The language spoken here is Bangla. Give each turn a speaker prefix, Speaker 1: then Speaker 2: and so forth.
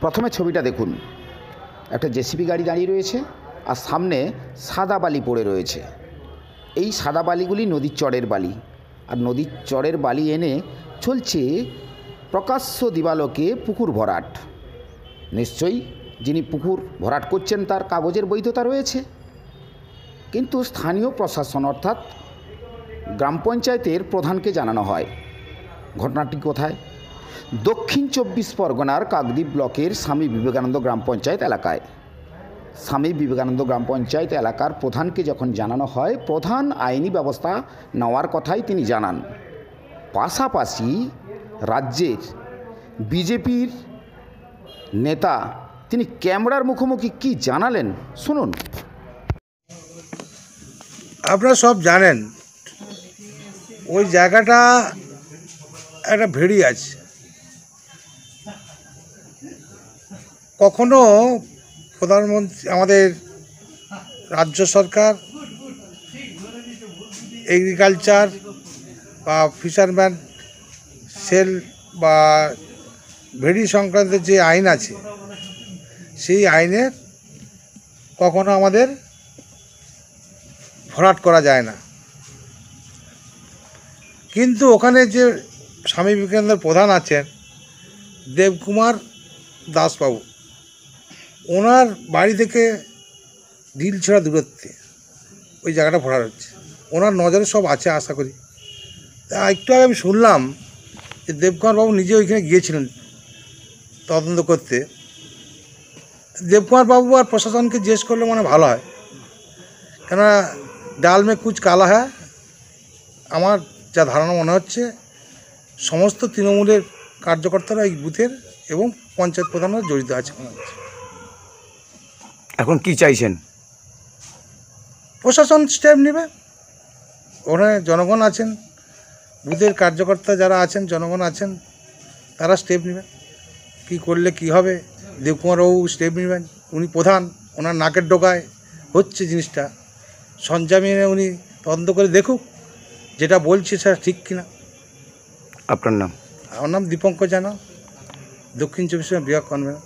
Speaker 1: প্রথমে ছবিটা দেখুন, একটা জেসিবি গাড়ি দাঁড়িয়ে রয়েছে আর সামনে সাদা বালি পড়ে রয়েছে। এই সাদা বালিগুলি নদীর চরের বালি, আর নদীর চরের বালি এনে চলছে প্রকাশ্য দিবালোকে পুকুর ভরাট। নিশ্চয়ই যিনি পুকুর ভরাট করছেন তার কাগজের বৈধতা রয়েছে, কিন্তু স্থানীয় প্রশাসন অর্থাৎ গ্রাম পঞ্চায়েতের প্রধানকে জানানো হয়। ঘটনাটি কোথায়? দক্ষিণ 24 পরগনার কাকদ্বীপ ব্লকের স্বামী বিবেকানন্দ গ্রাম পঞ্চায়েত এলাকায়। স্বামী বিবেকানন্দ গ্রাম পঞ্চায়েত এলাকার প্রধানকে যখন জানানো হয়, প্রধান আইনি ব্যবস্থা নেওয়ার কথাই তিনি জানান। পাশাপাশি রাজ্যের বিজেপির নেতা তিনি ক্যামেরার মুখোমুখি কি জানালেন শুনুন।
Speaker 2: আপনারা সব জানেন ওই জায়গাটা একটা ভেড়ি আছে। কখনো প্রধানমন্ত্রী, আমাদের রাজ্য সরকার, এগ্রিকালচার বা ফিশারম্যান সেল বা ভেড়ি সংক্রান্ত যে আইন আছে সেই আইনের কখনো আমাদের ভরাট করা যায় না। কিন্তু ওখানে যে স্বামী বিবেকানন্দের প্রধান আছেন দেবকুমার দাসবাবু, ওনার বাড়ি থেকে ঢিল ছোড়া দূরত্বে ওই জায়গাটা ভরাট হচ্ছে। ওনার নজরে সব আছে আশা করি। একটু আগে আমি শুনলাম যে দেবকুমার বাবু নিজে ওইখানে গিয়েছিলেন তদন্ত করতে। দেবকুমার বাবু আর প্রশাসনকে জিজ্ঞেস করলে মানে ভালো হয়, কেননা ডাল মে কুচ কালা হয়। আমার যা ধারণা মনে হচ্ছে সমস্ত তৃণমূলের কার্যকর্তারা এই বুথের এবং পঞ্চায়েত প্রধানরা জড়িত আছে মনে হচ্ছে।
Speaker 3: এখন কি চাইছেন?
Speaker 2: প্রশাসন স্টেপ নেবে। ওখানে জনগণ আছেন, বুথের কার্যকর্তা যারা আছেন, জনগণ আছেন, তারা স্টেপ নেবে। কী করলে কি হবে, দেবকুমারবাবু স্টেপ নেবেন। উনি প্রধান, ওনার নাকের ডোকায় হচ্ছে জিনিসটা। সঞ্জামিনে উনি তদন্ত করে দেখুক যেটা বলছে সেটা ঠিক কিনা।
Speaker 3: আপনার নাম?
Speaker 2: আমার নাম দীপঙ্কর জানা, দক্ষিণ 24 পরগনা বিভাগ কনভেনর।